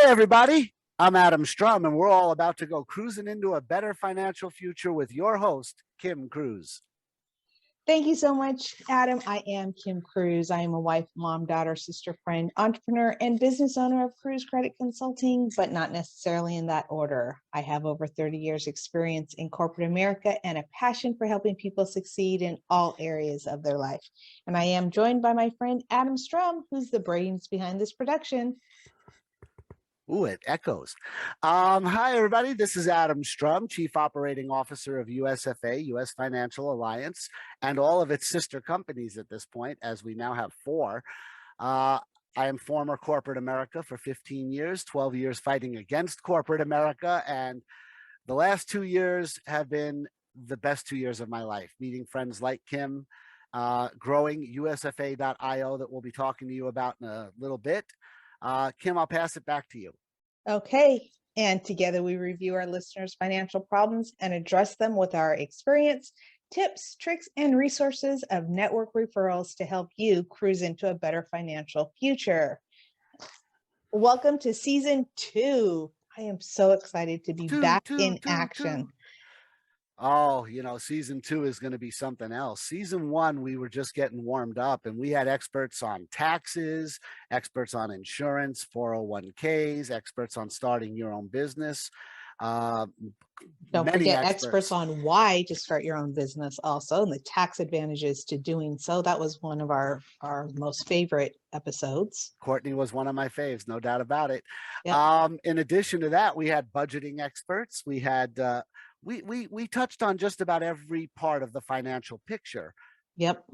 everybody. I'm Adam Strum, and we're all about to go cruising into a better financial future with your host, Kim Cruz. Thank you so much, Adam. I am Kim Cruz. I am a wife, mom, daughter, sister, friend, entrepreneur, and business owner of Cruz Credit Consulting, but not necessarily in that order. I have over 30 years experience in corporate America and a passion for helping people succeed in all areas of their life. And I am joined by my friend, Adam Strum, who's the brains behind this production. Ooh, it echoes. Hi, everybody. This is Adam Strum, Chief Operating Officer of USFA, U.S. Financial Alliance, and all of its sister companies at this point, as we now have 4. I am former corporate America for 15 years, 12 years fighting against corporate America, and the last 2 years have been the best 2 years of my life, meeting friends like Kim, growing USFA.io that we'll be talking to you about in a little bit. Kim, I'll pass it back to you. Okay. And together we review our listeners' financial problems and address them with our experience, tips, tricks, and resources of network referrals to help you cruise into a better financial future. Welcome to season 2. I am so excited to be back in action. Oh, season 2 is going to be something else. Season 1, we were just getting warmed up, and we had experts on taxes, experts on insurance, 401ks, experts on starting your own business. Don't forget experts on why to start your own business also, and the tax advantages to doing so. That was one of our most favorite episodes. Courtney was one of my faves, no doubt about it. Yep. In addition to that, we had budgeting experts. We had we touched on just about every part of the financial picture. Yep.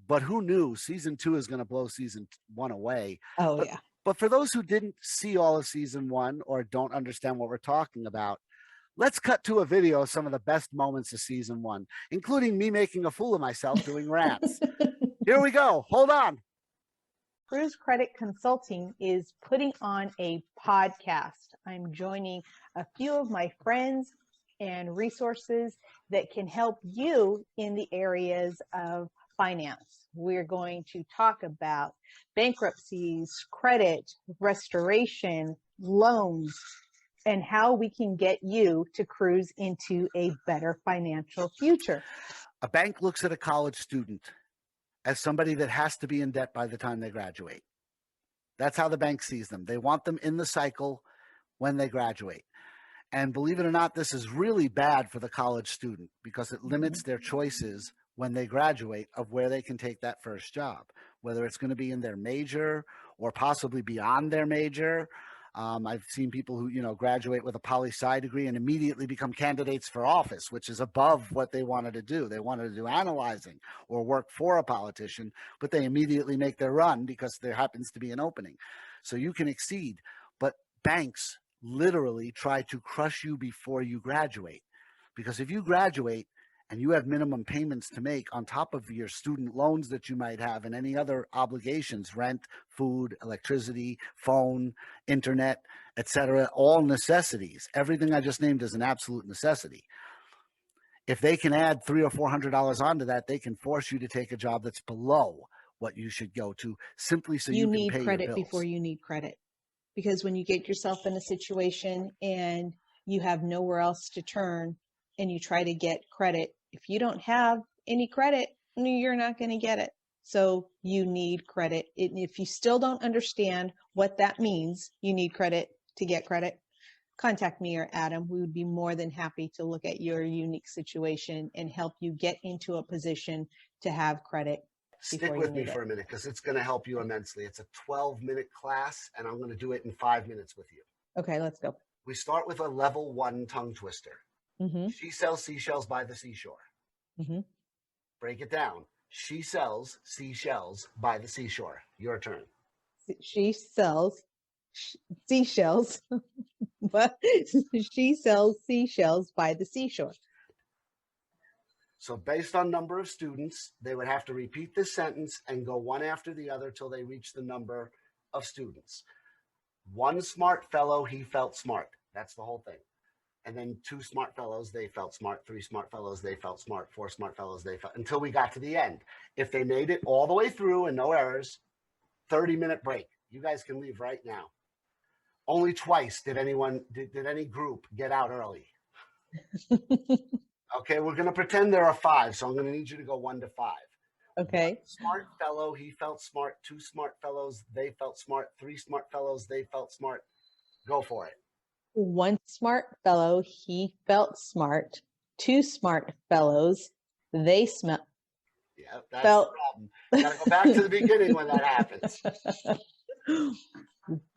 But who knew season 2 is going to blow season 1 away? Oh, yeah. But for those who didn't see all of season 1 or don't understand what we're talking about, let's cut to a video of some of the best moments of season 1, including me making a fool of myself doing rants. Here we go. Hold on. Cruz Credit Consulting is putting on a podcast. I'm joining a few of my friends and resources that can help you in the areas of finance. We're going to talk about bankruptcies, credit, restoration, loans, and how we can get you to cruise into a better financial future. A bank looks at a college student as somebody that has to be in debt by the time they graduate. That's how the bank sees them. They want them in the cycle when they graduate. And believe it or not, this is really bad for the college student because it limits their choices when they graduate of where they can take that first job, whether it's going to be in their major or possibly beyond their major. I've seen people who, graduate with a poli-sci degree and immediately become candidates for office, which is above what they wanted to do. They wanted to do analyzing or work for a politician, but they immediately make their run because there happens to be an opening. So you can exceed, but banks literally try to crush you before you graduate. Because if you graduate and you have minimum payments to make on top of your student loans that you might have and any other obligations, rent, food, electricity, phone, internet, etc., all necessities, everything I just named is an absolute necessity. If they can add $300 or $400 onto that, they can force you to take a job that's below what you should go to simply so you can pay your bills. You need credit before you need credit. Because when you get yourself in a situation and you have nowhere else to turn and you try to get credit, if you don't have any credit, you're not going to get it. So you need credit. If you still don't understand what that means, you need credit to get credit, contact me or Adam. We would be more than happy to look at your unique situation and help you get into a position to have credit. Stick with me for a minute because it's going to help you immensely. It's a 12-minute class, and I'm going to do it in 5 minutes with you. Okay, let's go. We start with a level 1 tongue twister. She sells seashells by the seashore. Break it down. She sells seashells by the seashore. Your turn. She sells seashells, but she sells seashells by the seashore. So based on number of students, they would have to repeat this sentence and go one after the other till they reach the number of students. One smart fellow, he felt smart. That's the whole thing. And then 2 smart fellows, they felt smart. 3 smart fellows, they felt smart. 4 smart fellows, they felt, until we got to the end. If they made it all the way through and no errors, 30-minute break. You guys can leave right now. Only twice did any group get out early. Okay, we're going to pretend there are 5, so I'm going to need you to go 1 to 5. Okay. 1 smart fellow, he felt smart. 2 smart fellows, they felt smart. 3 smart fellows, they felt smart. Go for it. 1 smart fellow, he felt smart. 2 smart fellows, they Yeah, that's felt. the problem. You got to go back to the beginning when that happens.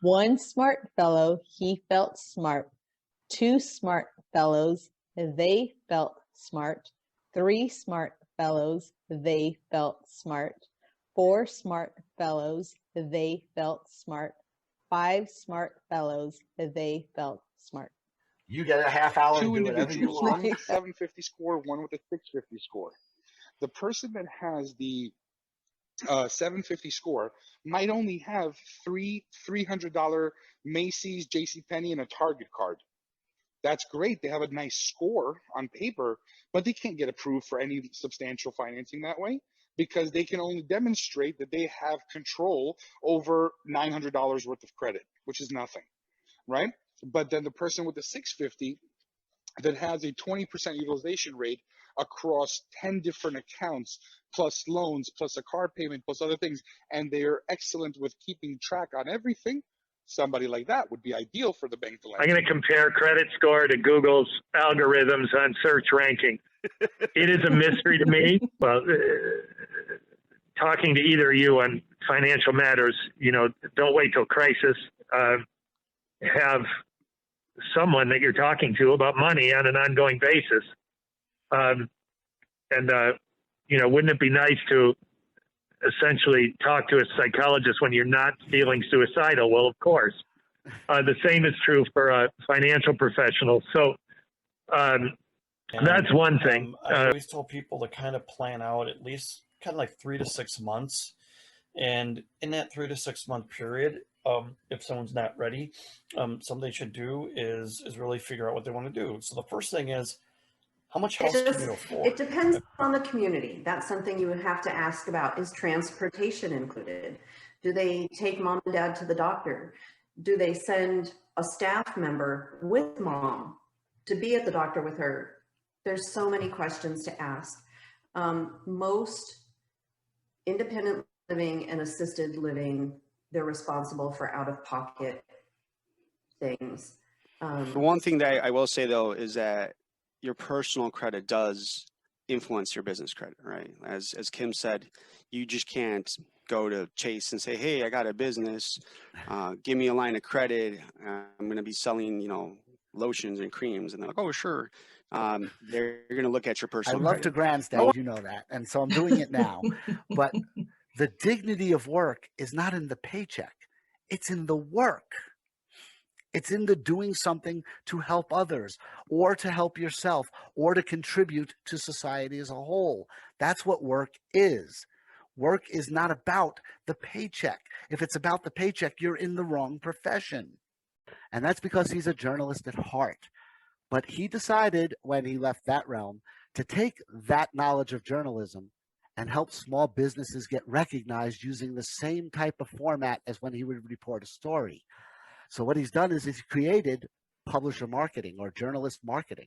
1 smart fellow, he felt smart. 2 smart fellows, they felt smart. 3 smart fellows, they felt smart. 4 smart fellows, they felt smart. 5 smart fellows, they felt smart. You get a half hour to 2 do whatever you individuals, want. one with a 750 score, one with a 650 score. The person that has the 750 score might only have three $300 Macy's, JCPenney, and a Target card. That's great. They have a nice score on paper, but they can't get approved for any substantial financing that way because they can only demonstrate that they have control over $900 worth of credit, which is nothing, right? But then the person with the 650 that has a 20% utilization rate across 10 different accounts, plus loans, plus a car payment, plus other things, and they're excellent with keeping track on everything, somebody like that would be ideal for the bank to lend. I'm going to compare credit score to Google's algorithms on search ranking. It is a mystery to me. Well, talking to either of you on financial matters, don't wait till crisis. Have someone that you're talking to about money on an ongoing basis. Wouldn't it be nice to essentially talk to a psychologist when you're not feeling suicidal? Well, of course. The same is true for financial professionals. So that's one thing. I always tell people to kind of plan out at least kind of like 3 to 6 months. And in that 3 to 6 month period, if someone's not ready, something they should do is really figure out what they want to do. So the first thing is, how much house can you afford? It depends on the community. That's something you would have to ask about. Is transportation included? Do they take mom and dad to the doctor? Do they send a staff member with mom to be at the doctor with her? There's so many questions to ask. Most independent living and assisted living, they're responsible for out-of-pocket things. The one thing that I will say though is that your personal credit does influence your business credit, right? As Kim said, you just can't go to Chase and say, hey, I got a business, give me a line of credit. I'm going to be selling, lotions and creams. And they're like, oh, sure. They're going to look at your personal I love credit. to grandstand, you know that. And so I'm doing it now. But the dignity of work is not in the paycheck. It's in the work. It's in the doing something to help others or to help yourself or to contribute to society as a whole. That's what work is. Work is not about the paycheck. If it's about the paycheck, you're in the wrong profession. And that's because he's a journalist at heart. But he decided when he left that realm to take that knowledge of journalism and help small businesses get recognized using the same type of format as when he would report a story. So what he's done is he's created publisher marketing or journalist marketing,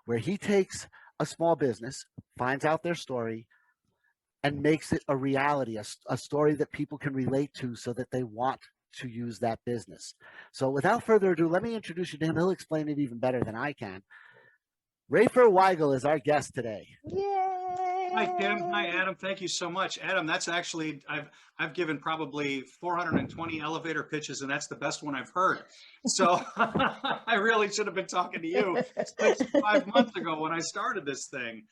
where he takes a small business, finds out their story, and makes it a reality, a story that people can relate to so that they want to use that business. So without further ado, let me introduce you to him. He'll explain it even better than I can. Rafer Weigel is our guest today. Yay! Hi, Kim. Hi, Adam. Thank you so much. Adam, that's actually, I've given probably 420 elevator pitches, and that's the best one I've heard. So I really should have been talking to you 5 months ago when I started this thing.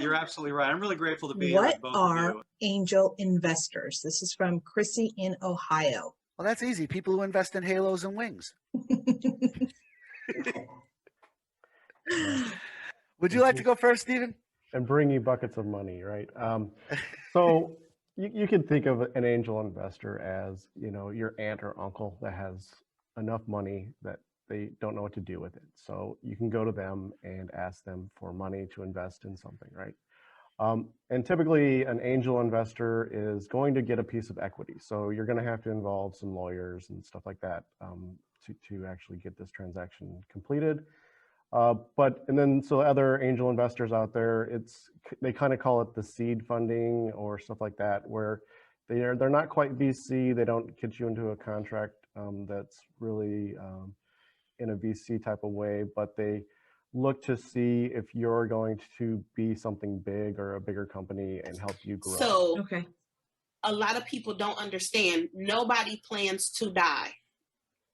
You're absolutely right. I'm really grateful to be here with both of you. Angel investors? This is from Chrissy in Ohio. Well, that's easy. People who invest in halos and wings. Would you like to go first, Stephen? And bring you buckets of money, right? So you can think of an angel investor as, your aunt or uncle that has enough money that they don't know what to do with it. So you can go to them and ask them for money to invest in something, right? And typically an angel investor is going to get a piece of equity. So you're going to have to involve some lawyers and stuff like that to actually get this transaction completed. And then so other angel investors out there, they kind of call it the seed funding or stuff like that, where they're not quite VC. They don't get you into a contract that's really in a VC type of way, but they look to see if you're going to be something big or a bigger company and help you grow. So Okay. a lot of people don't understand. Nobody plans to die.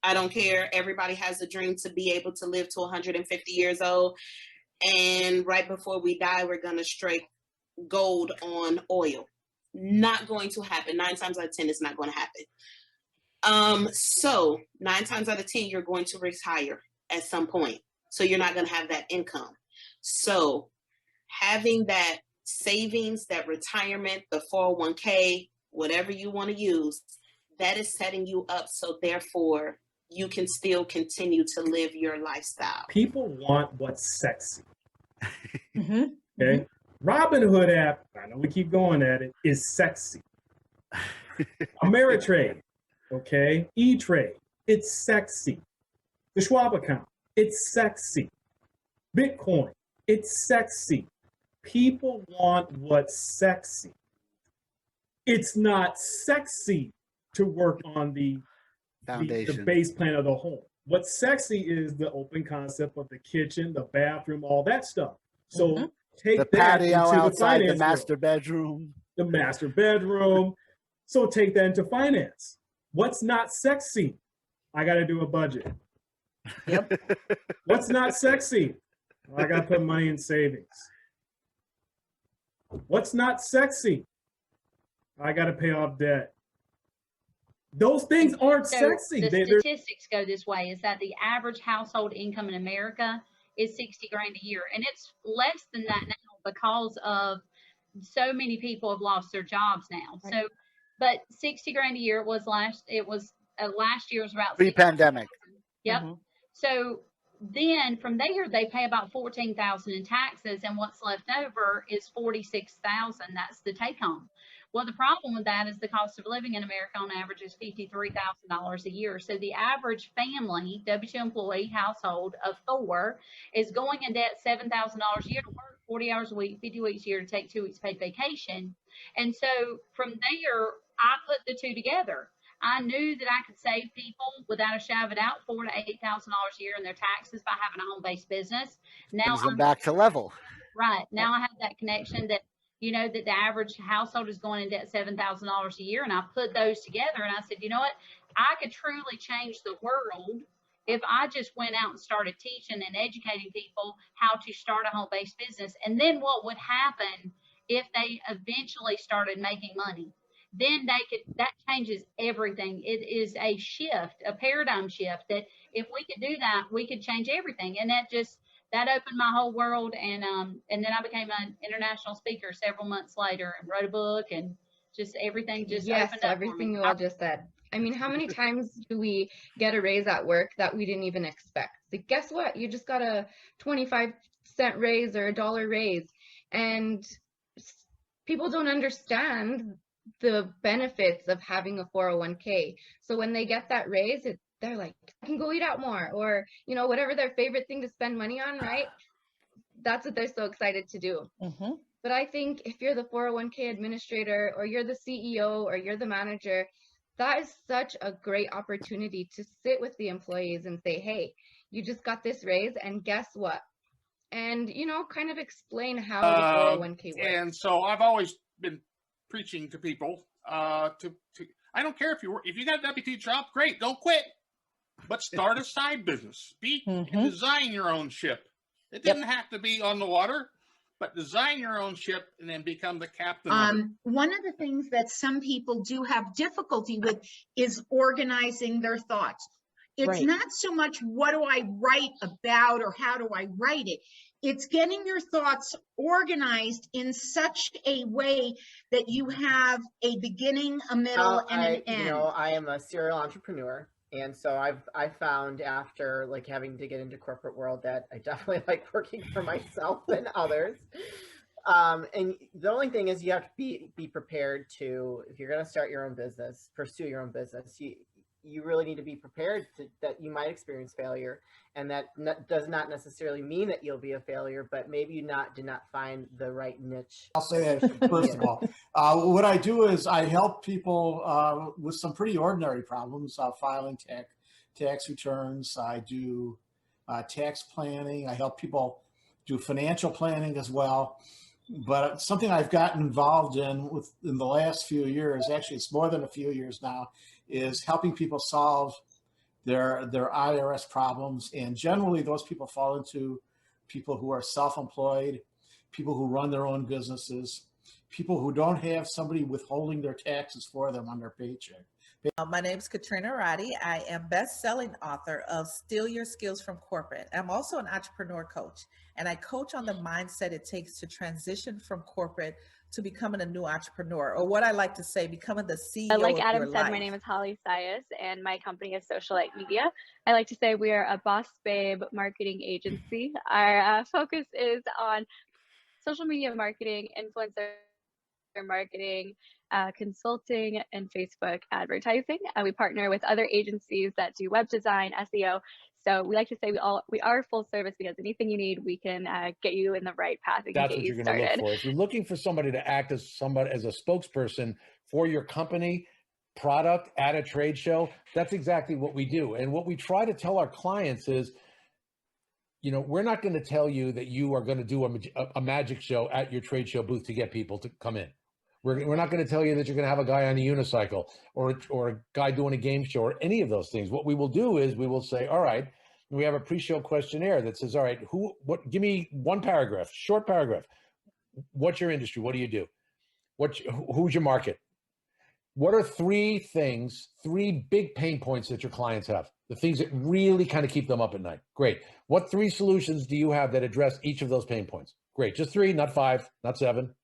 I don't care. Everybody has a dream to be able to live to 150 years old. And right before we die, we're going to strike gold on oil. Not going to happen. 9 times out of 10, it's not going to happen. So 9 times out of 10, you're going to retire at some point. So you're not going to have that income. So having that savings, that retirement, the 401k, whatever you want to use, that is setting you up. So therefore, you can still continue to live your lifestyle. People want what's sexy. Mm-hmm. Okay. Robinhood app, I know we keep going at it, is sexy. Ameritrade, okay, E-Trade, it's sexy. The Schwab account, it's sexy. Bitcoin, it's sexy. People want what's sexy. It's not sexy to work on the base plan of the home. What's sexy is the open concept of the kitchen, the bathroom, all that stuff. So take the that patio into outside, the the master bedroom. The master bedroom. So take that into finance. What's not sexy? I got to do a budget. Yep. What's not sexy? I got to put money in savings. What's not sexy? I got to pay off debt. Those things aren't sexy. The statistics go this way, is that the average household income in America is 60 grand a year. And it's less than that now because of so many people have lost their jobs now. Right. So, but 60 grand a year was last year was about pre-pandemic. Yep. Mm-hmm. So then from there, they pay about $14,000 in taxes, and what's left over is $46,000. That's the take home. Well, the problem with that is the cost of living in America on average is $53,000 a year. So the average family, W-2 employee household of 4 is going in debt $7,000 a year to work 40 hours a week, 50 weeks a year to take 2 weeks paid vacation. And so from there, I put the two together. I knew that I could save people without a shadow of a doubt $4,000 to $8,000 a year in their taxes by having a home-based business. Now I'm back to level. Right. Now I have that connection that, you know, that the average household is going in debt $7,000 a year. And I put those together and I said, you know what, I could truly change the world if I just went out and started teaching and educating people how to start a home-based business. And then what would happen if they eventually started making money? Then that changes everything. It is a shift, a paradigm shift, that if we could do that, we could change everything. And that opened my whole world. And then I became an international speaker several months later and wrote a book, and just everything just opened up. Everything you all just said. I mean, how many times do we get a raise at work that we didn't even expect? Like, guess what? You just got a 25-cent raise or $1 raise. And people don't understand the benefits of having a 401k. So when they get that raise, they're like, I can go eat out more, or, you know, whatever their favorite thing to spend money on, right? That's what they're so excited to do. Mm-hmm. But I think if you're the 401k administrator, or you're the CEO, or you're the manager, that is such a great opportunity to sit with the employees and say, hey, you just got this raise, and guess what? And, you know, kind of explain how the 401k works. And so I've always been preaching to people I don't care if you got a W-2 job, great, don't quit, but start a side business. Design your own ship. It didn't have to be on the water, but design your own ship and then become the captain of it. One of the things that some people do have difficulty with is organizing their thoughts. It's not so much what do I write about or how do I write it. It's getting your thoughts organized in such a way that you have a beginning, a middle, and an end. You know, I am a serial entrepreneur. And so I've found after like having to get into corporate world that I definitely like working for myself and others. And the only thing is you have to be prepared to, if you're going to start your own business, pursue your own business, you really need to be prepared that you might experience failure, and that does not necessarily mean that you'll be a failure, but maybe you did not find the right niche. I'll say that first of all. What I do is I help people with some pretty ordinary problems, filing tax returns. I do tax planning. I help people do financial planning as well. But something I've gotten involved in the last few years, actually it's more than a few years now, is helping people solve their IRS problems. And generally those people fall into people who are self-employed, people who run their own businesses, people who don't have somebody withholding their taxes for them on their paycheck. My name is Katrina Roddy. I am best-selling author of Steal Your Skills from Corporate. I'm also an entrepreneur coach, and I coach on the mindset it takes to transition from corporate to becoming a new entrepreneur, or what I like to say, becoming the CEO like of Adam your said, life. my name is Holly Sias, and my company is Socialite Media. I like to say we are a boss babe marketing agency. Our focus is on social media marketing, influencer marketing, consulting, and Facebook advertising. We partner with other agencies that do web design, SEO. So we like to say we are full service, because anything you need, we can get you in the right path and That's get what you you're going to look started. for. If you're looking for somebody to act as a spokesperson for your company, product at a trade show, that's exactly what we do. And what we try to tell our clients is, we're not going to tell you that you are going to do a magic show at your trade show booth to get people to come in. We're not going to tell you that you're going to have a guy on a unicycle or a guy doing a game show or any of those things. What we will do is we will say, all right, we have a pre-show questionnaire that says, all right, give me one paragraph, short paragraph. What's your industry? What do you do? Who's your market? What are three big pain points that your clients have? The things that really kind of keep them up at night. Great. What 3 solutions do you have that address each of those pain points? Great. Just 3, not 5, not 7.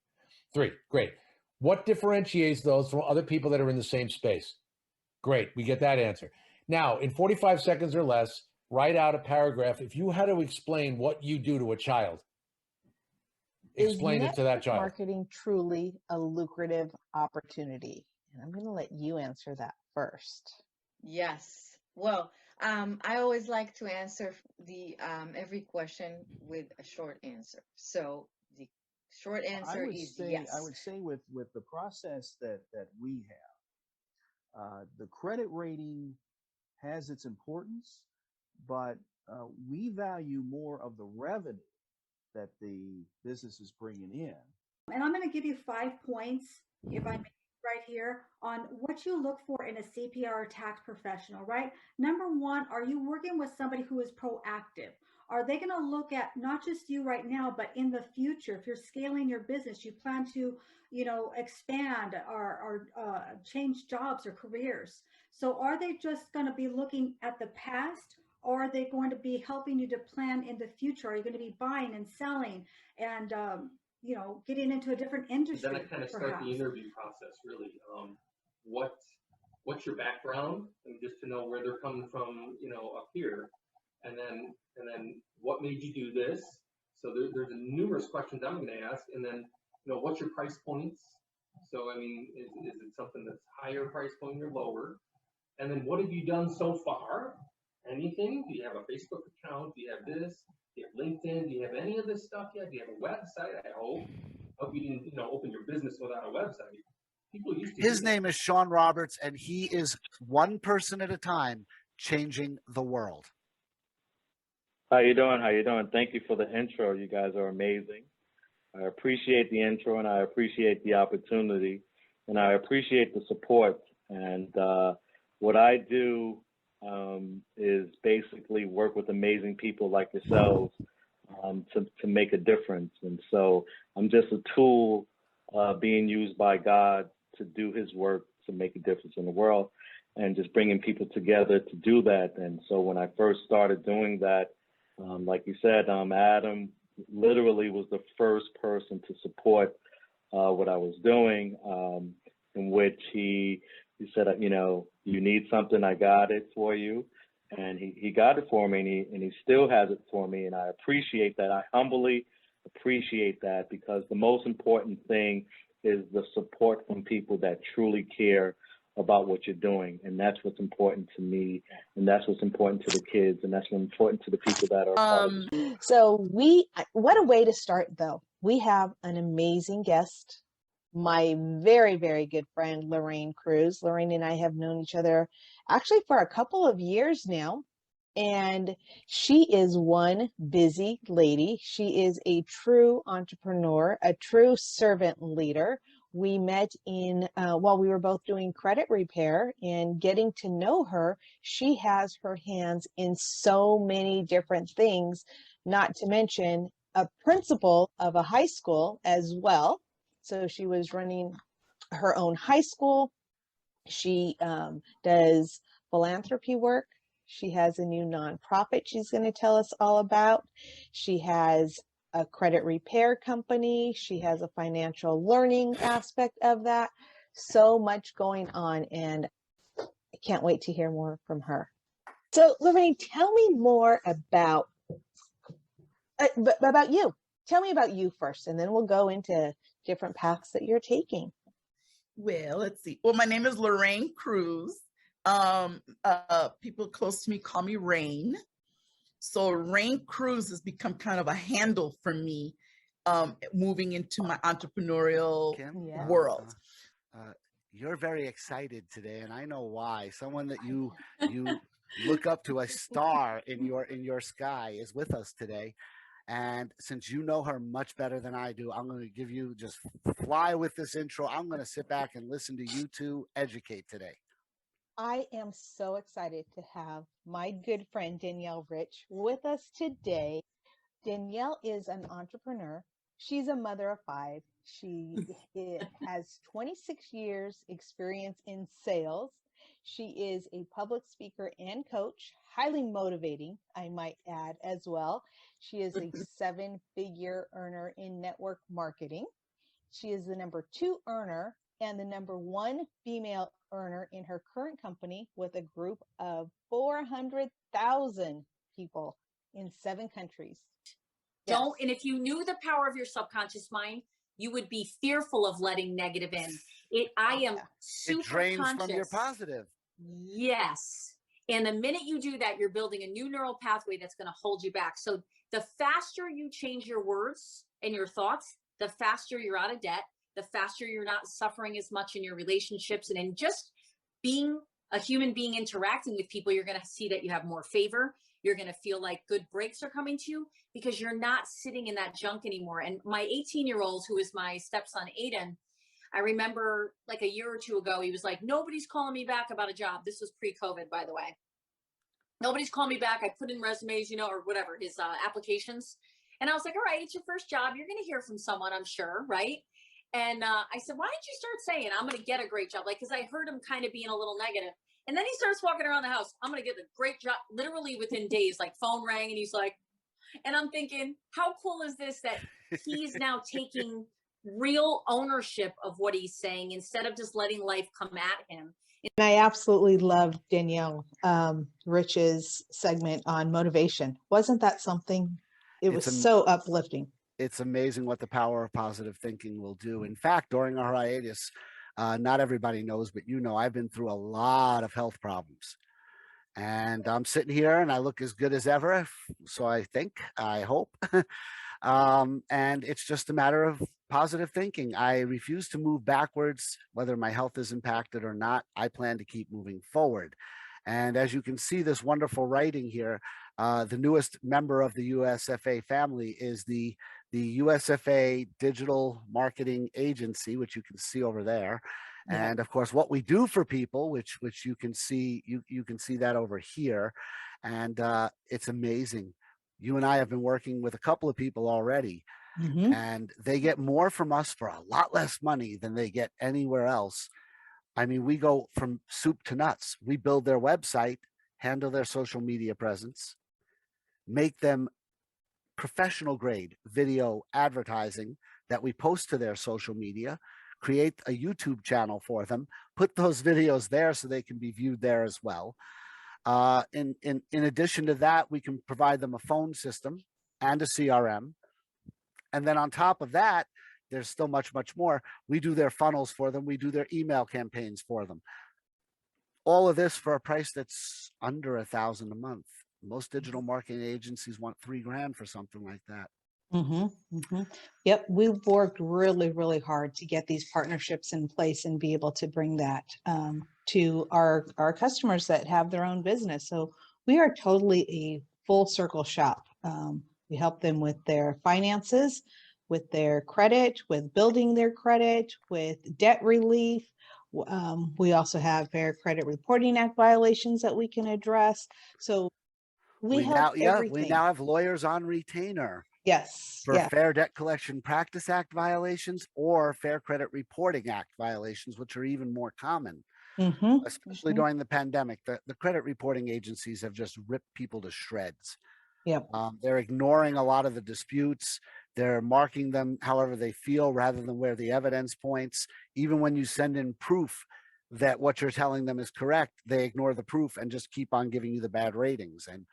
3. Great. What differentiates those from other people that are in the same space? Great. We get that answer. Now, in 45 seconds or less, write out a paragraph. If you had to explain what you do to a child, explain it to that child. Is marketing truly a lucrative opportunity? And I'm going to let you answer that first. Yes. Well, I always like to answer every question with a short answer. So the short answer is yes. I would say with the process that we have, the credit rating has its importance, but we value more of the revenue that the business is bringing in. And I'm going to give you 5 points, if I may, right here on what you look for in a CPA or tax professional, right? Number 1, are you working with somebody who is proactive? Are they going to look at not just you right now, but in the future? If you're scaling your business, you plan to, expand or change jobs or careers. So are they just going to be looking at the past, or are they going to be helping you to plan in the future? Are you going to be buying and selling and, getting into a different industry? Then I kind of start the interview process, really. What's your background, and just to know where they're coming from, up here, and then what made you do this? So there's numerous questions I'm going to ask, and then what's your price points? So I mean, is it something that's higher price point or lower? And then what have you done so far? Anything? Do you have a Facebook account? Do you have this? Do you have LinkedIn? Do you have any of this stuff yet? Do you have a website? I hope you didn't, open your business without a website. People used to. His name is Sean Roberts, and he is one person at a time changing the world. How you doing? How you doing? Thank you for the intro. You guys are amazing. I appreciate the intro, and I appreciate the opportunity, and I appreciate the support. And what I do is basically work with amazing people like yourselves to make a difference. And so I'm just a tool being used by God to do his work to make a difference in the world, and just bringing people together to do that. And so when I first started doing that, like you said, Adam literally was the first person to support what I was doing, in which he said, you need something, I got it for you. And he got it for me, and he still has it for me. And I appreciate that. I humbly appreciate that, because the most important thing is the support from people that truly care about what you're doing. And that's what's important to me. And that's what's important to the kids. And that's what's important to the people that are part of this. So what a way to start though. We have an amazing guest, my very, very good friend, Lorraine Cruz. Lorraine and I have known each other actually for a couple of years now. And she is one busy lady. She is a true entrepreneur, a true servant leader. We met while we were both doing credit repair, and getting to know her, she has her hands in so many different things, not to mention a principal of a high school as well. So she was running her own high school. She does philanthropy work. She has a new nonprofit she's going to tell us all about. She has a credit repair company. She has a financial learning aspect of that. So much going on, and I can't wait to hear more from her. So Lorraine, tell me more about you. Tell me about you first, and then we'll go into different paths that you're taking. Well, let's see. Well, my name is Lorraine Cruz. People close to me call me Rain. So Rain Cruz has become kind of a handle for me, moving into my entrepreneurial world. You're very excited today, and I know why. Someone that you look up to, a star in your sky, is with us today. And since you know her much better than I do, I'm going to give you, just fly with this intro. I'm going to sit back and listen to you two educate today. I am so excited to have my good friend Danielle Rich with us today. Danielle is an entrepreneur. She's a mother of 5. She has 26 years experience in sales. She is a public speaker and coach, highly motivating, I might add as well. She is a 7-figure earner in network marketing. She is the #2 earner and the #1 female earner in her current company, with a group of 400,000 people in 7 countries. Don't, and if you knew the power of your subconscious mind, you would be fearful of letting negative in. I am super It drains conscious. from your positive. Yes. And the minute you do that, you're building a new neural pathway that's going to hold you back. So the faster you change your words and your thoughts, the faster you're out of debt, the faster you're not suffering as much in your relationships, and in just being a human being interacting with people, you're going to see that you have more favor. You're going to feel like good breaks are coming to you because you're not sitting in that junk anymore. And my 18-year-old, who is my stepson, Aiden, I remember like a year or 2 ago, he was like, nobody's calling me back about a job. This was pre-COVID, by the way. Nobody's calling me back. I put in resumes, or whatever, his applications. And I was like, all right, it's your first job. You're going to hear from someone, I'm sure, right? And I said, why didn't you start saying, I'm going to get a great job? Like, because I heard him kind of being a little negative. And then he starts walking around the house. I'm going to get a great job. Literally within days, like phone rang and he's like, and I'm thinking, how cool is this that he's now taking real ownership of what he's saying instead of just letting life come at him. And I absolutely loved Danielle Rich's segment on motivation. Wasn't that something? It was so uplifting. It's amazing what the power of positive thinking will do. In fact, during our hiatus, not everybody knows, but I've been through a lot of health problems. And I'm sitting here and I look as good as ever. So I hope. And it's just a matter of positive thinking. I refuse to move backwards, whether my health is impacted or not. I plan to keep moving forward. And as you can see, this wonderful writing here, the newest member of the USFA family is the USFA Digital Marketing Agency, which you can see over there. Yeah. And of course, what we do for people, which you can see, you can see that over here. And it's amazing. You and I have been working with a couple of people already, and they get more from us for a lot less money than they get anywhere else. I mean, we go from soup to nuts. We build their website, handle their social media presence, make them professional grade video advertising that we post to their social media, create a YouTube channel for them, put those videos there so they can be viewed there as well. In addition to that, we can provide them a phone system and a CRM. And then on top of that, there's still much, much more. We do their funnels for them. We do their email campaigns for them. all of this for a price that's under $1,000 a month. Most digital marketing agencies want $3,000 for something like that. Yep, we've worked really, really hard to get these partnerships in place and be able to bring that to our customers that have their own business. So we are totally a full circle shop. We help them with their finances, with their credit, with building their credit, with debt relief. We also have Fair Credit Reporting Act violations that we can address. So we help everything. We now have lawyers on retainer. Yes. For Fair Debt Collection Practice Act violations or Fair Credit Reporting Act violations, which are even more common, especially during the pandemic. The credit reporting agencies have just ripped people to shreds. Yep. They're ignoring a lot of the disputes. They're marking them however they feel rather than where the evidence points. Even when you send in proof that what you're telling them is correct, they ignore the proof and just keep on giving you the bad ratings. And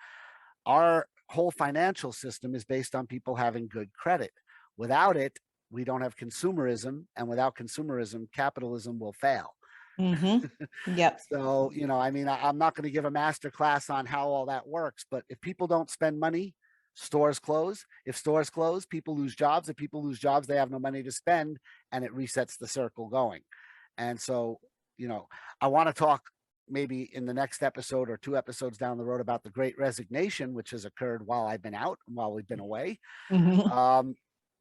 our whole financial system is based on people having good credit. Without it, we don't have consumerism, and without consumerism, capitalism will fail. Yep. So, you know, I mean, I'm not going to give a master class on how all that works, but if people don't spend money, stores close. If stores close, people lose jobs. If people lose jobs, they have no money to spend, and it resets the circle going. And so, you know, I want to talk maybe in the next episode or 2 episodes down the road about the Great Resignation, which has occurred while I've been out, while we've been away.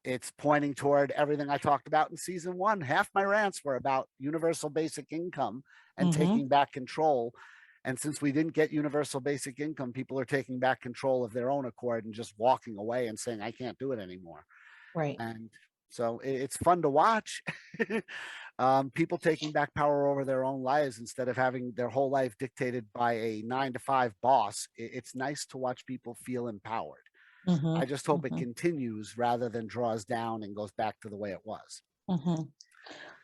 It's pointing toward everything I talked about in season 1. Half my rants were about universal basic income and taking back control. And since we didn't get universal basic income, people are taking back control of their own accord and just walking away and saying, I can't do it anymore. Right. And so it's fun to watch. People taking back power over their own lives instead of having their whole life dictated by a 9-to-5 boss. It's nice to watch people feel empowered. I just hope it continues rather than draws down and goes back to the way it was.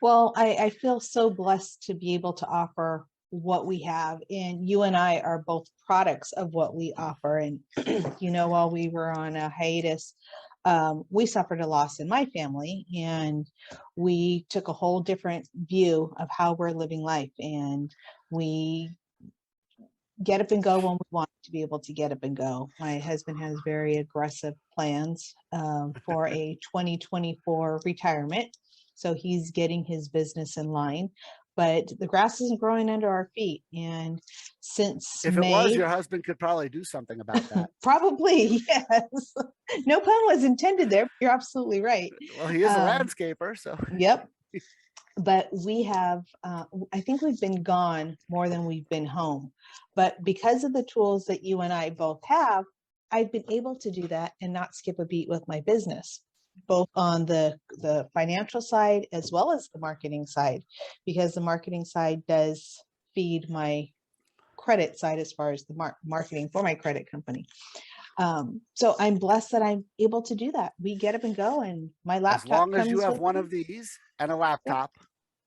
Well, I feel so blessed to be able to offer what we have, and you and I are both products of what we offer. And you know, while we were on a hiatus, we suffered a loss in my family, and we took a whole different view of how we're living life, and we get up and go when we want to be able to get up and go. My husband has very aggressive plans for a 2024 retirement. So he's getting his business in line, but the grass isn't growing under our feet. And since if it was, your husband could probably do something about that. Probably, yes. No pun was intended there, but you're absolutely right. Well, he is a landscaper, so. Yep. But we have, I think we've been gone more than we've been home. But because of the tools that you and I both have, I've been able to do that and not skip a beat with my business, both on the financial side as well as the marketing side, because the marketing side does feed my credit side as far as the marketing for my credit company. So I'm blessed that I'm able to do that. We get up and go, and my laptop as long as you comes have with one me. of these and a laptop.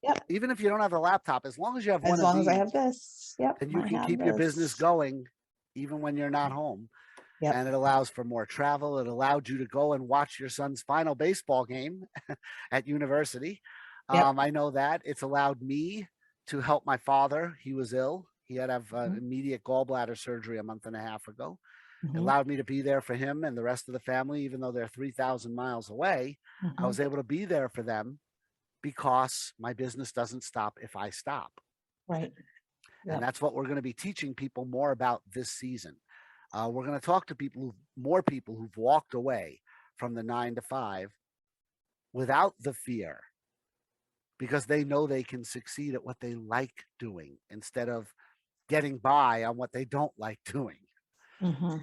Yep. Even if you don't have a laptop, as long as you have one As of long these, as I have this. Yep. and you I can have keep your business this. going even when you're not home. Yep. And it allows for more travel. It allowed you to go and watch your son's final baseball game at university. Yep. I know that. It's allowed me to help my father. He was ill. He had to have immediate gallbladder surgery a month and a half ago. It allowed me to be there for him and the rest of the family, even though they're 3,000 miles away. I was able to be there for them because my business doesn't stop if I stop. Right. Yep. And that's what we're going to be teaching people more about this season. We're going to talk to more people who've walked away from the 9-to-5 without the fear, because they know they can succeed at what they like doing instead of getting by on what they don't like doing. And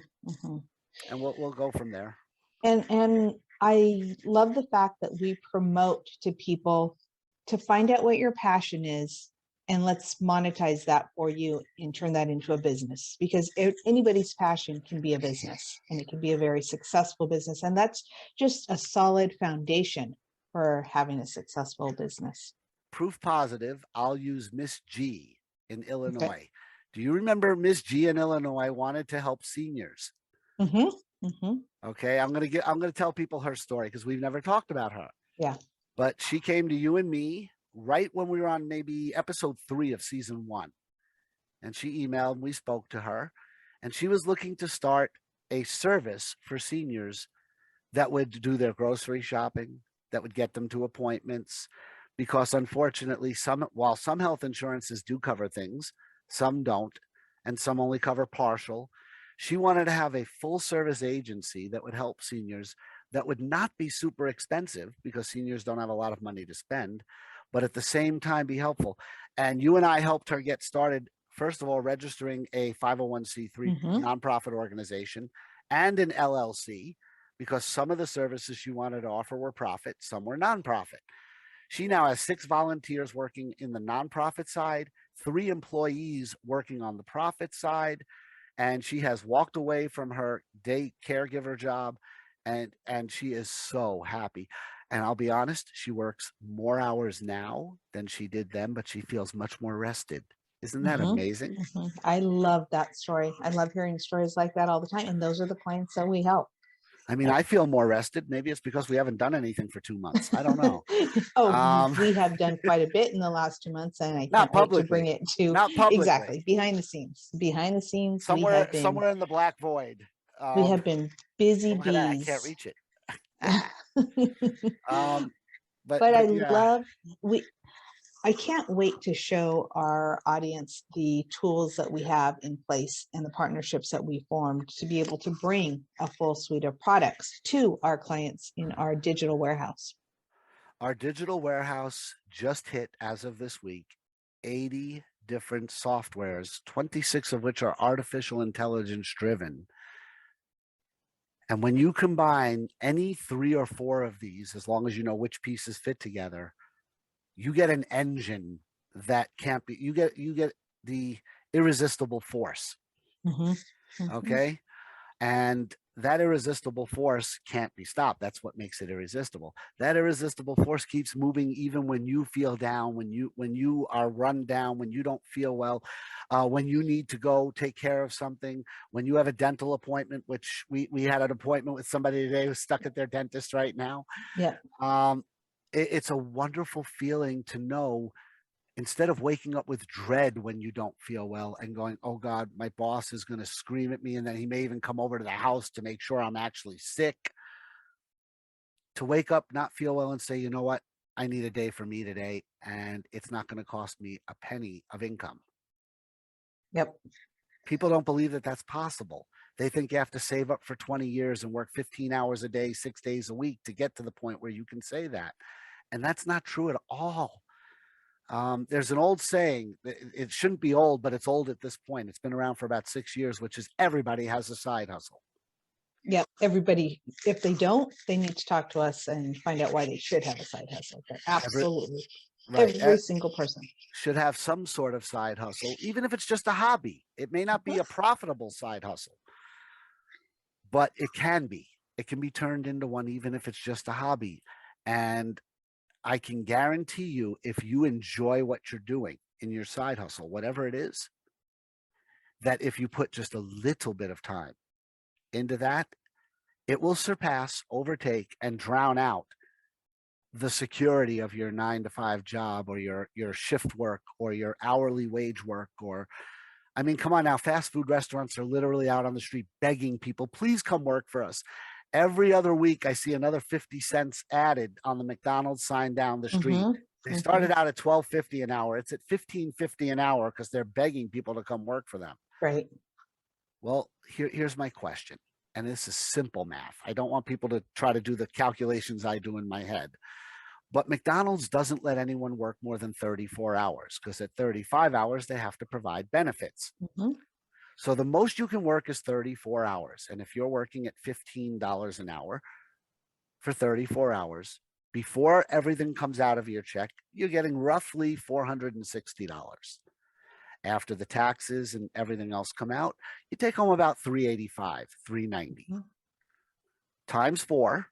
we'll go from there. And I love the fact that we promote to people to find out what your passion is, and let's monetize that for you and turn that into a business, because anybody's passion can be a business, and it can be a very successful business. And that's just a solid foundation for having a successful business. Proof positive, I'll use Miss G in Illinois. Okay. Do you remember Miss G in Illinois wanted to help seniors? Okay, I'm gonna tell people her story because we've never talked about her. Yeah. But she came to you and me right when we were on maybe episode 3 of season 1. and she emailed, and we spoke to her, and she was looking to start a service for seniors that would do their grocery shopping, that would get them to appointments, because unfortunately, while some health insurances do cover things, some don't, and some only cover partial. She wanted to have a full service agency that would help seniors, that would not be super expensive because seniors don't have a lot of money to spend, but at the same time be helpful. And you and I helped her get started, first of all, registering a 501c3 nonprofit organization and an LLC, because some of the services she wanted to offer were profit, some were nonprofit. She now has 6 volunteers working in the nonprofit side, 3 employees working on the profit side, and she has walked away from her day caregiver job, and she is so happy. And I'll be honest, she works more hours now than she did then, but she feels much more rested. Isn't that amazing? I love that story. I love hearing stories like that all the time. And those are the clients that we help. I mean, I feel more rested. Maybe it's because we haven't done anything for 2 months. I don't know. We have done quite a bit in the last 2 months, and I Not can't wait to bring publicly. it to Not publicly. exactly behind the scenes. Behind the scenes, Somewhere in the black void. We have been busy look at that, I bees. can't reach it. But I love I can't wait to show our audience the tools that we have in place and the partnerships that we formed to be able to bring a full suite of products to our clients in our digital warehouse. Our digital warehouse just hit, as of this week, 80 different softwares, 26 of which are artificial intelligence driven. And when you combine any 3 or 4 of these, as long as you know which pieces fit together, you get an engine that can't be, you get the irresistible force. Okay. And that irresistible force can't be stopped. That's what makes it irresistible. That irresistible force keeps moving even when you feel down, when you are run down, when you don't feel well, when you need to go take care of something, when you have a dental appointment, which we had an appointment with somebody today who's stuck at their dentist right now. Yeah. It's a wonderful feeling to know, instead of waking up with dread when you don't feel well and going, oh God, my boss is going to scream at me, and then he may even come over to the house to make sure I'm actually sick, to wake up, not feel well, and say, you know what, I need a day for me today, and it's not going to cost me a penny of income. Yep. People don't believe that that's possible. They think you have to save up for 20 years and work 15 hours a day, 6 days a week to get to the point where you can say that. And that's not true at all. There's an old saying, it shouldn't be old, but it's old at this point. It's been around for about 6 years, which is everybody has a side hustle. Yeah, everybody, if they don't, they need to talk to us and find out why they should have a side hustle. But absolutely. Every single person should have some sort of side hustle, even if it's just a hobby. It may not be a profitable side hustle, but it can be. It can be turned into one, even if it's just a hobby. And I can guarantee you, if you enjoy what you're doing in your side hustle, whatever it is, that if you put just a little bit of time into that, it will surpass, overtake, and drown out the security of your 9-to-5 job, or your shift work, or your hourly wage work. Or, I mean, come on now, fast food restaurants are literally out on the street begging people, please come work for us. Every other week, I see another 50 cents added on the McDonald's sign down the street. They started out at $12.50 an hour. It's at $15.50 an hour because they're begging people to come work for them. Right. Well, here's my question. And this is simple math. I don't want people to try to do the calculations I do in my head. But McDonald's doesn't let anyone work more than 34 hours, because at 35 hours, they have to provide benefits. So the most you can work is 34 hours. And if you're working at $15 an hour for 34 hours, before everything comes out of your check, you're getting roughly $460. After the taxes and everything else come out, you take home about $385, $390. Times 4,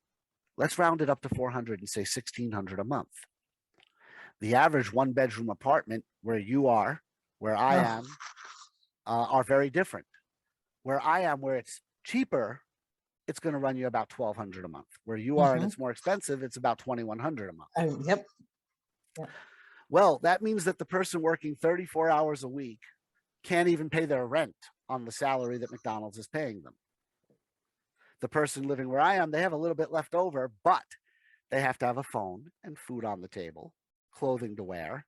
let's round it up to 400 and say $1,600 a month. The average 1-bedroom apartment where you are, where I am, are very different. Where I am, where it's cheaper, it's going to run you about $1,200 a month. Where you are and it's more expensive, it's about $2,100 a month. Yep. Well, that means that the person working 34 hours a week can't even pay their rent on the salary that McDonald's is paying them. The person living where I am, they have a little bit left over, but they have to have a phone and food on the table, clothing to wear.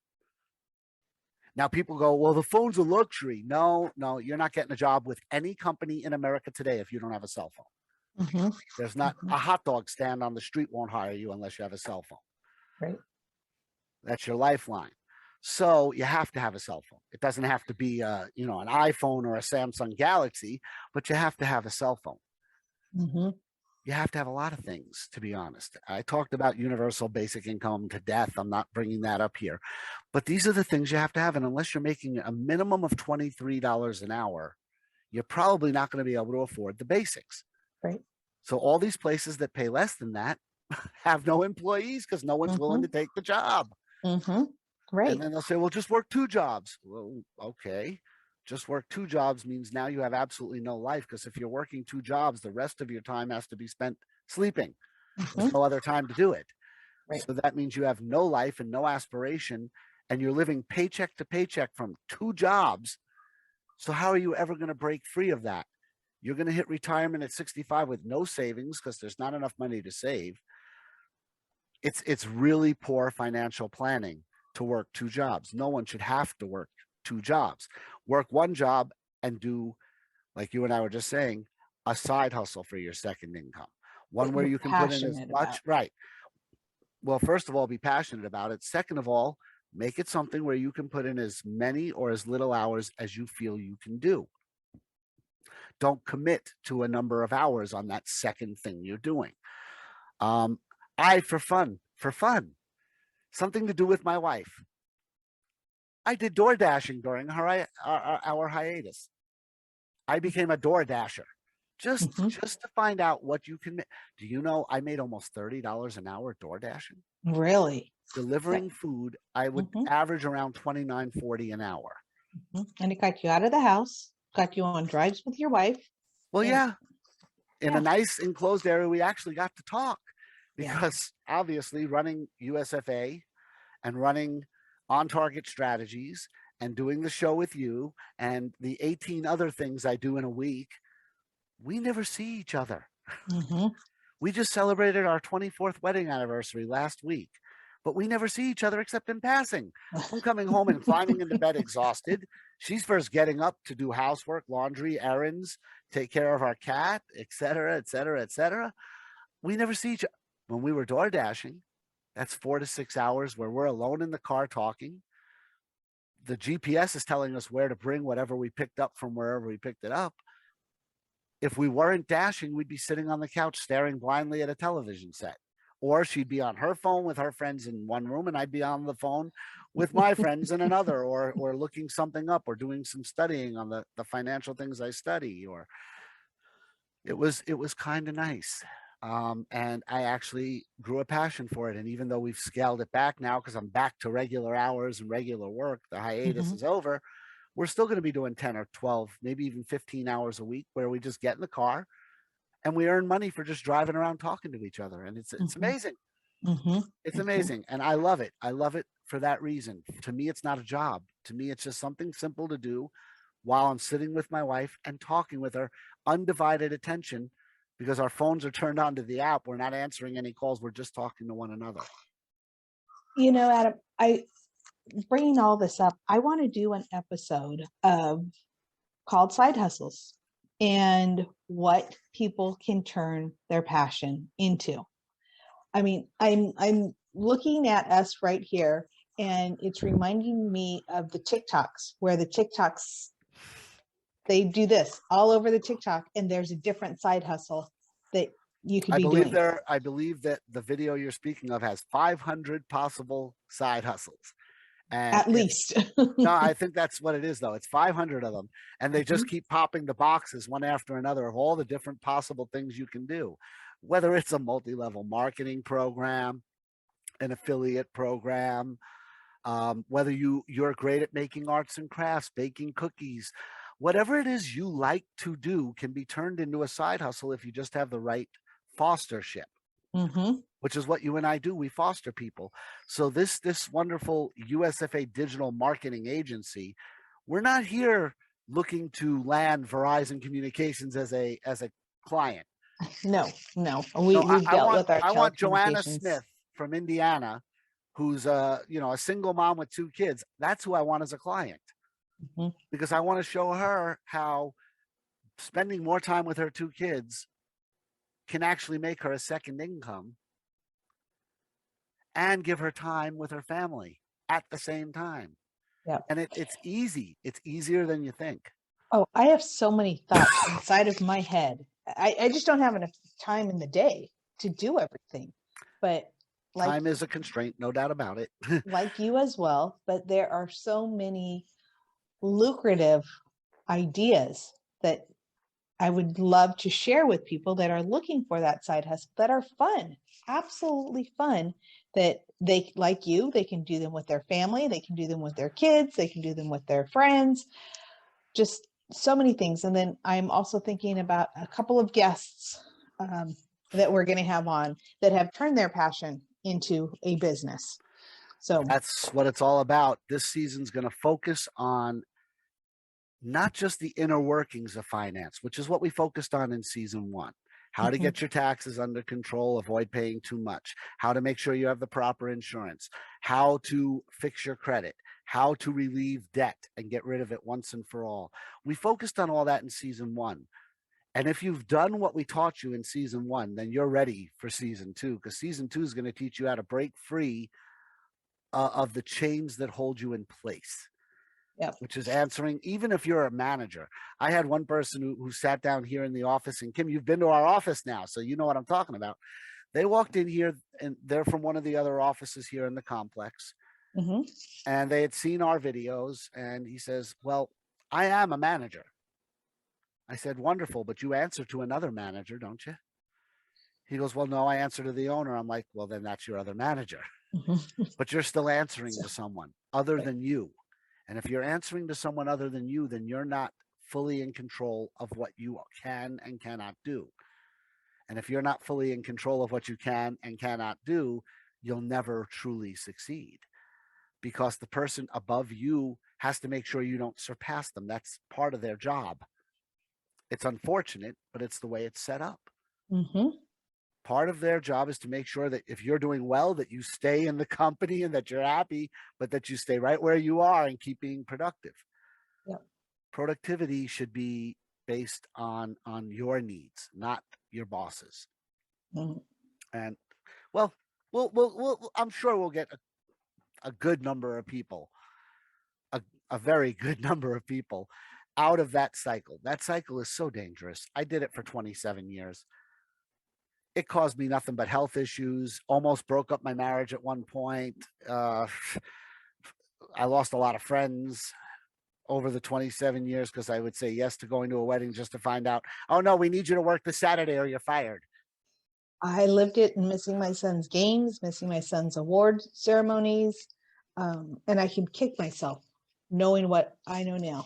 Now people go, well, the phone's a luxury. No, you're not getting a job with any company in America today if you don't have a cell phone. There's not a hot dog stand on the street won't hire you unless you have a cell phone. Right. That's your lifeline. So you have to have a cell phone. It doesn't have to be an iPhone or a Samsung Galaxy, but you have to have a cell phone. You have to have a lot of things, to be honest. I talked about universal basic income to death. I'm not bringing that up here, but these are the things you have to have. And unless you're making a minimum of $23 an hour, you're probably not going to be able to afford the basics. Right. So all these places that pay less than that have no employees because no one's willing to take the job. Right. And then they'll say, well, just work 2 jobs. Well, okay. Just work 2 jobs means now you have absolutely no life, because if you're working 2 jobs, the rest of your time has to be spent sleeping. There's no other time to do it. Right. So that means you have no life and no aspiration, and you're living paycheck to paycheck from 2 jobs. So how are you ever going to break free of that? You're going to hit retirement at 65 with no savings because there's not enough money to save. It's really poor financial planning to work 2 jobs. No one should have to work 2 jobs. Work 1 job and do, like you and I were just saying, a side hustle for your second income. One where you can put in as much, right. Well, first of all, be passionate about it. Second of all, make it something where you can put in as many or as little hours as you feel you can do. Don't commit to a number of hours on that second thing you're doing. For fun, something to do with my wife. I did door dashing during our hiatus. I became a door dasher just to find out what you can. Do you know I made almost $30 an hour door dashing? Really? Delivering food, I would average around $29.40 an hour. And it got you out of the house, got you on drives with your wife. Well, yeah. In a nice enclosed area, we actually got to talk because obviously running USFA and running On Target Strategies and doing the show with you and the 18 other things I do in a week, we never see each other. We just celebrated our 24th wedding anniversary last week, but we never see each other except in passing. I'm coming home and climbing into bed exhausted. She's first getting up to do housework, laundry, errands, take care of our cat, et cetera, et cetera, et cetera. We never see each other. When we were door dashing, that's 4 to 6 hours where we're alone in the car talking. The GPS is telling us where to bring whatever we picked up from wherever we picked it up. If we weren't dashing, we'd be sitting on the couch staring blindly at a television set. Or she'd be on her phone with her friends in one room, and I'd be on the phone with my friends in another, or looking something up, or doing some studying on the financial things I study. Or it was kind of nice. And I actually grew a passion for it. And even though we've scaled it back now, because I'm back to regular hours and regular work, the hiatus is over, we're still going to be doing 10 or 12, maybe even 15 hours a week where we just get in the car and we earn money for just driving around talking to each other. And it's amazing. It's amazing. And I love it. I love it for that reason. To me, it's not a job. To me, it's just something simple to do while I'm sitting with my wife and talking with her, undivided attention, because our phones are turned on to the app. We're not answering any calls. We're just talking to one another. You know, Adam, bringing all this up, I want to do an episode called Side Hustles and what people can turn their passion into. I mean, I'm looking at us right here, and it's reminding me of the TikToks, where the TikToks, they do this all over the TikTok, and there's a different side hustle that you could be doing. I believe that the video you're speaking of has 500 possible side hustles. And at least. No, I think that's what it is, though. It's 500 of them. And they just keep popping the boxes one after another of all the different possible things you can do, whether it's a multi-level marketing program, an affiliate program, whether you're great at making arts and crafts, baking cookies, whatever it is you like to do can be turned into a side hustle if you just have the right fostership. Which is what you and I do. We foster people. So this wonderful USFA digital marketing agency, we're not here looking to land Verizon Communications as a client. No, No, we've dealt with our I want Joanna telecommunications. Smith from Indiana, who's a single mom with 2 kids. That's who I want as a client, because I want to show her how spending more time with her 2 kids can actually make her a second income and give her time with her family at the same time. Yeah. And it's easy. It's easier than you think. Oh, I have so many thoughts inside of my head. I just don't have enough time in the day to do everything. But like, Time is a constraint, no doubt about it. like you as well, but there are so many lucrative ideas that I would love to share with people that are looking for that side hustle, that are fun, absolutely fun, that they, like you, they can do them with their family, they can do them with their kids, they can do them with their friends, just so many things. And then I'm also thinking about a couple of guests that we're going to have on that have turned their passion into a business. So that's what it's all about. This season's going to focus on not just the inner workings of finance, which is what we focused on in season 1. How to get your taxes under control, avoid paying too much, how to make sure you have the proper insurance, how to fix your credit, how to relieve debt and get rid of it once and for all. We focused on all that in season 1. And if you've done what we taught you in season 1, then you're ready for season 2, because season 2 is going to teach you how to break free of the chains that hold you in place. Yep. Which is answering, even if you're a manager. I had one person who sat down here in the office, and Kim, you've been to our office now, so you know what I'm talking about. They walked in here, and they're from one of the other offices here in the complex. And they had seen our videos, and he says, well, I am a manager. I said, wonderful, but you answer to another manager, don't you? He goes, well, no, I answer to the owner. I'm like, well, then that's your other manager. But you're still answering to someone other than you. And if you're answering to someone other than you, then you're not fully in control of what you can and cannot do. And if you're not fully in control of what you can and cannot do, you'll never truly succeed, because the person above you has to make sure you don't surpass them. That's part of their job. It's unfortunate, but it's the way it's set up. Part of their job is to make sure that if you're doing well, that you stay in the company and that you're happy, but that you stay right where you are and keep being productive. Yep. Productivity should be based on your needs, not your bosses. And well, I'm sure we'll get a good number of people, a very good number of people out of that cycle. That cycle is so dangerous. I did it for 27 years. It caused me nothing but health issues, almost broke up my marriage at one point. I lost a lot of friends over the 27 years because I would say yes to going to a wedding just to find out, oh no, we need you to work this Saturday or you're fired. I lived it, missing my son's games, missing my son's award ceremonies. And I can kick myself knowing what I know now.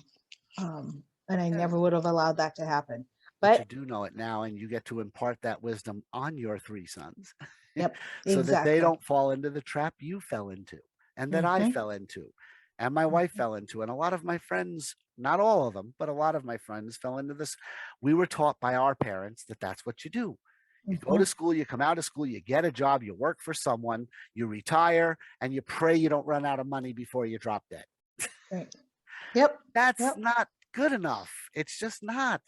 And I never would have allowed that to happen. But you do know it now, and you get to impart that wisdom on your 3 sons. Yep, so exactly. that they don't fall into the trap you fell into, and that I fell into, and my wife fell into. And a lot of my friends, not all of them, but a lot of my friends fell into this. We were taught by our parents that that's what you do. You go to school, you come out of school, you get a job, you work for someone, you retire, and you pray you don't run out of money before you drop dead. Right. Yep. That's not good enough. It's just not.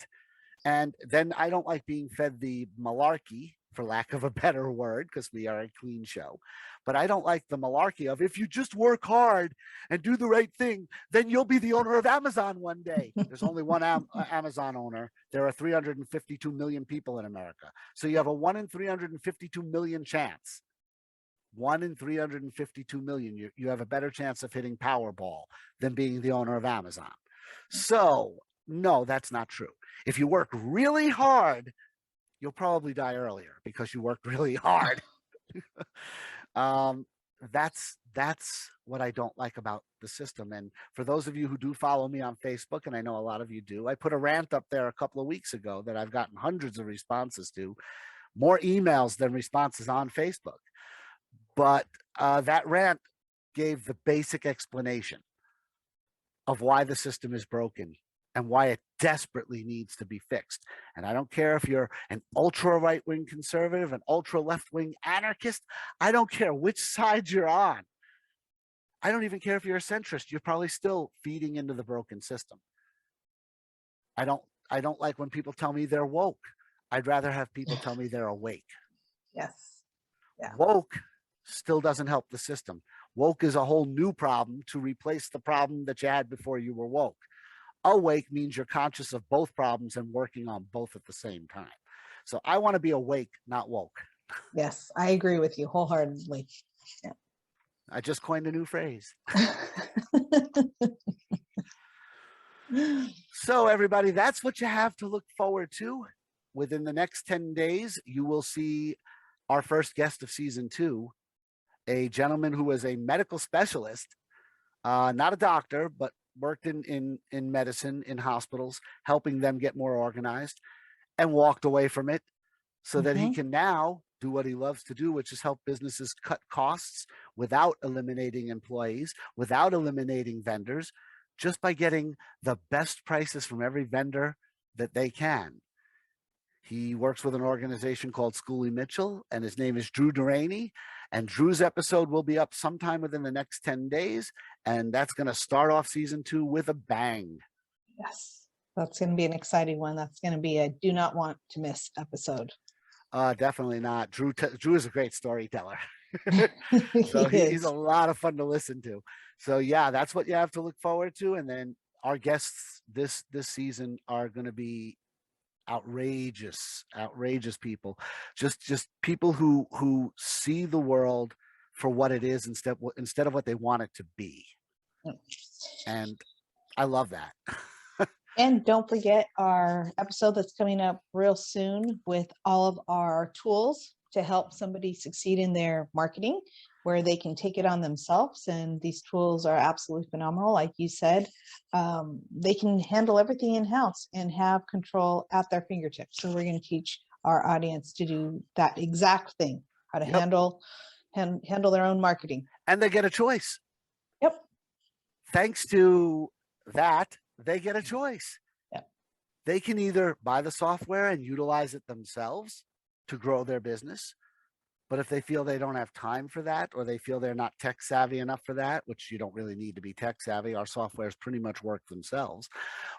And then I don't like being fed the malarkey, for lack of a better word, because we are a clean show. But I don't like the malarkey of, if you just work hard and do the right thing, then you'll be the owner of Amazon one day. There's only one Amazon owner. There are 352 million people in America. So you have a 1 in 352 million chance. 1 in 352 million. You have a better chance of hitting Powerball than being the owner of Amazon. So no, that's not true. If you work really hard, you'll probably die earlier because you worked really hard. That's what I don't like about the system. And for those of you who do follow me on Facebook, and I know a lot of you do, I put a rant up there a couple of weeks ago that I've gotten hundreds of responses to, more emails than responses on Facebook. But that rant gave the basic explanation of why the system is broken and why it desperately needs to be fixed. And I don't care if you're an ultra right-wing conservative, an ultra left-wing anarchist. I don't care which side you're on. I don't even care if you're a centrist. You're probably still feeding into the broken system. I don't like when people tell me they're woke. I'd rather have people tell me they're awake. Yes. Yeah. Woke still doesn't help the system. Woke is a whole new problem to replace the problem that you had before you were woke. Awake means you're conscious of both problems and working on both at the same time. So I want to be awake, not woke. Yes, I agree with you wholeheartedly. Yeah. I just coined a new phrase. So everybody, that's what you have to look forward to. Within the next 10 days, you will see our first guest of season 2, a gentleman who was a medical specialist, not a doctor, but worked in medicine, in hospitals, helping them get more organized, and walked away from it so that he can now do what he loves to do, which is help businesses cut costs without eliminating employees, without eliminating vendors, just by getting the best prices from every vendor that they can. He works with an organization called Schooley Mitchell, and his name is Drew Duraney. And Drew's episode will be up sometime within the next 10 days. And that's going to start off season 2 with a bang. Yes, that's going to be an exciting one. That's going to be a do not want to miss episode. Definitely not. Drew is a great storyteller. So he's a lot of fun to listen to. So yeah, that's what you have to look forward to. And then our guests this season are going to be outrageous people, just people who see the world for what it is instead of what they want it to be. And I love that. And don't forget our episode that's coming up real soon with all of our tools to help somebody succeed in their marketing, where they can take it on themselves. And these tools are absolutely phenomenal. Like you said, they can handle everything in-house and have control at their fingertips. So we're going to teach our audience to do that exact thing, how to handle their own marketing. And they get a choice. Yep. Thanks to that, they get a choice. Yep. They can either buy the software and utilize it themselves to grow their business. But if they feel they don't have time for that, or they feel they're not tech savvy enough for that, which you don't really need to be tech savvy, our softwares pretty much work themselves.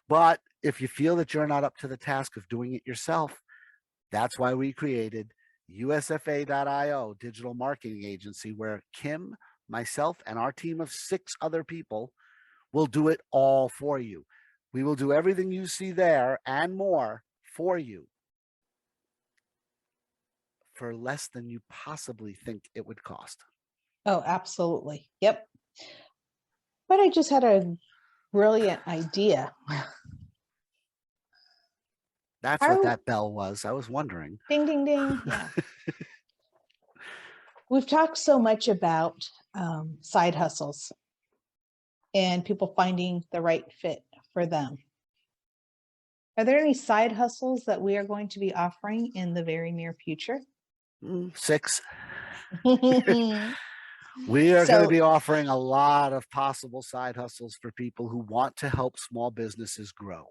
But if you feel that you're not up to the task of doing it yourself, that's why we created USFA.io, digital marketing agency, where Kim, myself, and our team of 6 other people will do it all for you. We will do everything you see there and more for you for less than you possibly think it would cost. Oh, absolutely. Yep. But I just had a brilliant idea. That's what that bell was. I was wondering. Ding, ding, ding. Yeah. We've talked so much about side hustles and people finding the right fit for them. Are there any side hustles that we are going to be offering in the very near future? 6. We are going to be offering a lot of possible side hustles for people who want to help small businesses grow.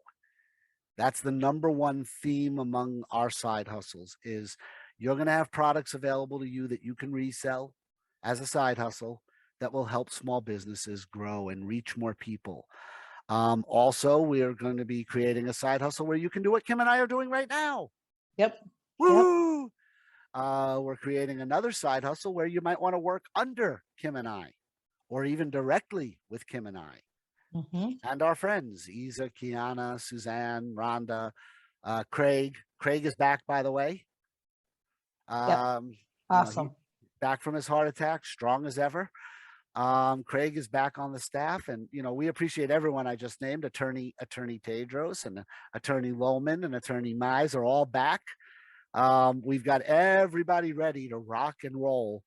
That's the number one theme among our side hustles is you're going to have products available to you that you can resell as a side hustle that will help small businesses grow and reach more people. Also, we are going to be creating a side hustle where you can do what Kim and I are doing right now. Yep. Woo! Yep. We're creating another side hustle where you might want to work under Kim and I, or even directly with Kim and I. And our friends, Isa, Kiana, Suzanne, Rhonda, Craig. Craig is back, by the way. Awesome. Back from his heart attack, strong as ever. Craig is back on the staff, and we appreciate everyone I just named. Attorney Tedros and Attorney Lohman and Attorney Mize are all back. We've got everybody ready to rock and roll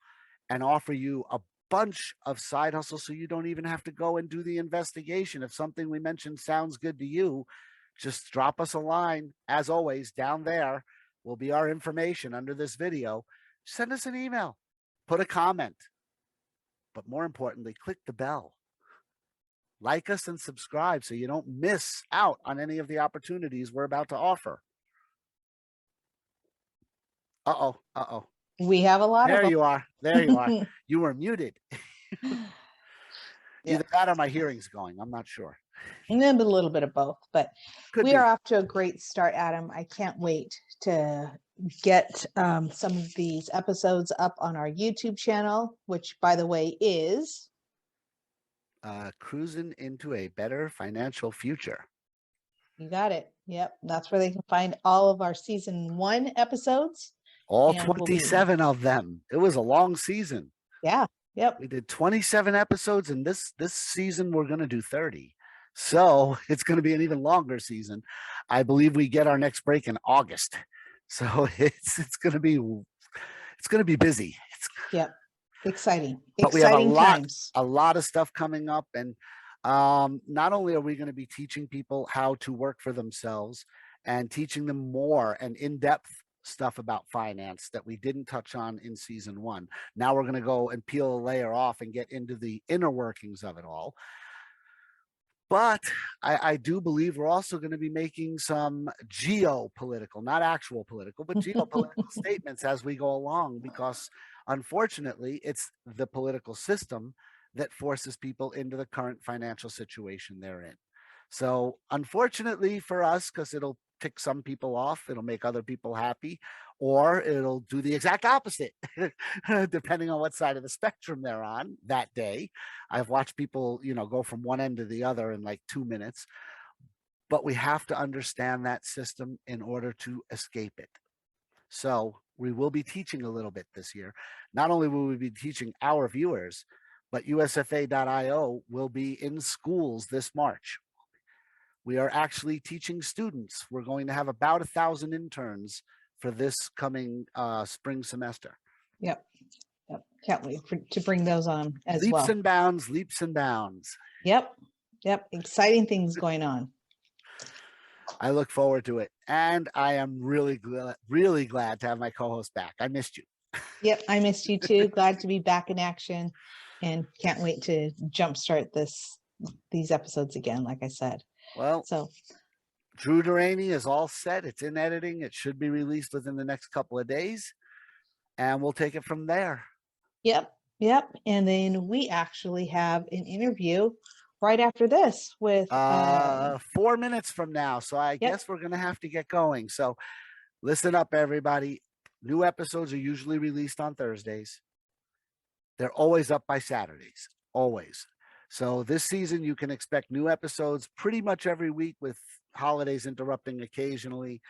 and offer you a bunch of side hustles so you don't even have to go and do the investigation. If something we mentioned sounds good to you, just drop us a line. As always, down there will be our information under this video. Send us an email, put a comment, but more importantly, click the bell. Like us and subscribe so you don't miss out on any of the opportunities we're about to offer. Uh-oh, uh-oh. We have a lot of There them. you are. There you are. You were muted. Yeah. Either that or my hearing's going. I'm not sure. A little bit of both, but Could we be. are off to a great start, Adam. I can't wait to get some of these episodes up on our YouTube channel, which, by the way, is Cruising into a better financial future. you got it. Yep, that's where they can find all of our season 1 episodes. All and we'll be- 27 of them. It was a long season. Yeah. Yep. We did 27 episodes, and this season we're going to do 30. So it's going to be an even longer season. I believe we get our next break in August. So it's going to be busy. Yep. Exciting. But we have Exciting times. a lot of stuff coming up, and not only are we going to be teaching people how to work for themselves and teaching them more and in-depth stuff about finance that we didn't touch on in season 1. Now we're going to go and peel a layer off and get into the inner workings of it all. But I do believe we're also going to be making some geopolitical, not actual political, but geopolitical statements as we go along, because unfortunately, it's the political system that forces people into the current financial situation they're in. So unfortunately for us, because it'll tick some people off, it'll make other people happy, or it'll do the exact opposite, depending on what side of the spectrum they're on that day. I've watched people, go from one end to the other in like 2 minutes, but we have to understand that system in order to escape it. So we will be teaching a little bit this year. Not only will we be teaching our viewers, but USFA.io will be in schools this March. We are actually teaching students. We're going to have about 1,000 interns for this coming spring semester. Yep. Can't wait to bring those on as well. Leaps and bounds, leaps and bounds. Yep. Exciting things going on. I look forward to it. And I am really glad to have my co-host back. I missed you. Yep, I missed you too. Glad to be back in action, and can't wait to jumpstart these episodes again, like I said. Well, Drew Deraney is all set. It's in editing. It should be released within the next couple of days, and we'll take it from there. Yep. And then we actually have an interview right after this with 4 minutes from now. So I guess we're going to have to get going. So listen up, everybody. New episodes are usually released on Thursdays. They're always up by Saturdays, always. So this season, you can expect new episodes pretty much every week, with holidays interrupting occasionally.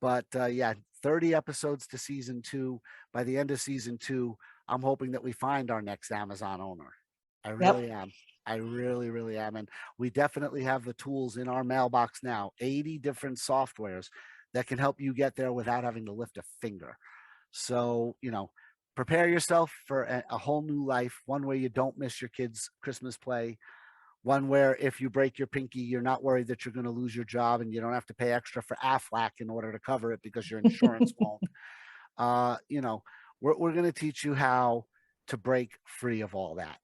But 30 episodes to season 2. By the end of season 2, I'm hoping that we find our next Amazon owner. I really am. I really am. And we definitely have the tools in our mailbox now, 80 different softwares that can help you get there without having to lift a finger. So, prepare yourself for a whole new life, one where you don't miss your kids' Christmas play, one where if you break your pinky, you're not worried that you're going to lose your job and you don't have to pay extra for Aflac in order to cover it because your insurance won't. We're going to teach you how to break free of all that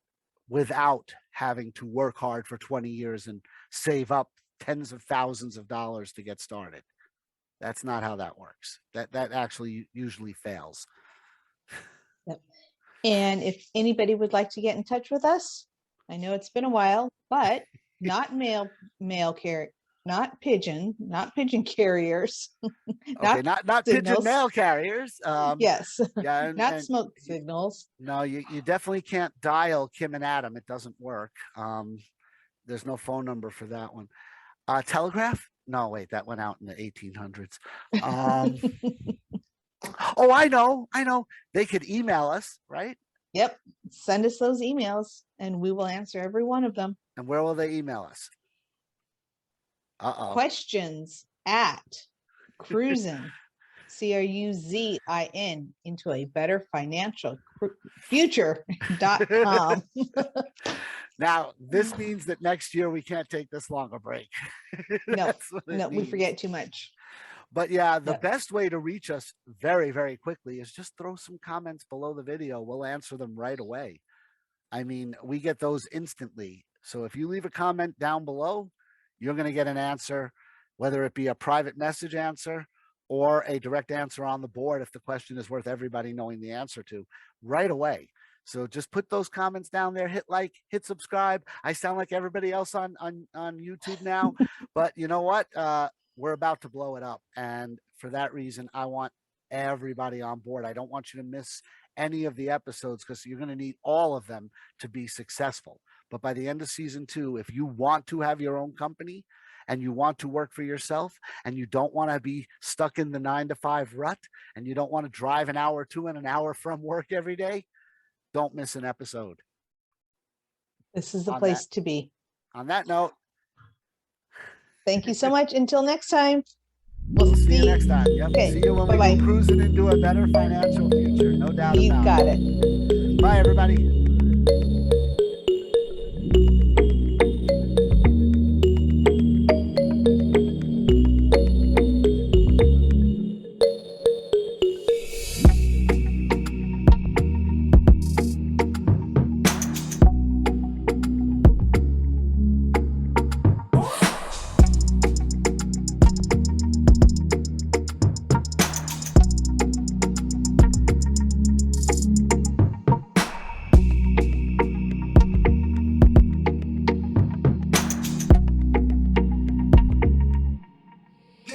without having to work hard for 20 years and save up tens of thousands of dollars to get started. That's not how that works. That actually usually fails. Yep. And if anybody would like to get in touch with us, I know it's been a while, but not mail carrier, not pigeon carriers. Okay, not pigeon mail carriers. Yes. Yeah, not smoke signals. No, you definitely can't dial Kim and Adam. It doesn't work. There's no phone number for that one. Telegraph? No, wait, that went out in the 1800s. Oh, I know. They could email us, right? Yep. Send us those emails and we will answer every one of them. And where will they email us? Questions at cruisin, CRUZIN, into a better financial future.com. Now, this means that next year we can't take this long a break. No, we forget too much. But yeah, the best way to reach us very, very quickly is just throw some comments below the video. We'll answer them right away. I mean, we get those instantly. So if you leave a comment down below, you're going to get an answer, whether it be a private message answer or a direct answer on the board if the question is worth everybody knowing the answer to right away. So just put those comments down there, hit like, hit subscribe. I sound like everybody else on YouTube now, but you know what? We're about to blow it up. And for that reason, I want everybody on board. I don't want you to miss any of the episodes because you're going to need all of them to be successful. But by the end of season 2, if you want to have your own company and you want to work for yourself and you don't want to be stuck in the 9-to-5 rut and you don't want to drive an hour to and an hour from work every day, don't miss an episode. This is the place to be. On that note, thank you so much. Until next time. We'll see you next time. Yep. Okay. See you when we go cruising into a better financial future. No doubt about it. You got it. Bye, everybody.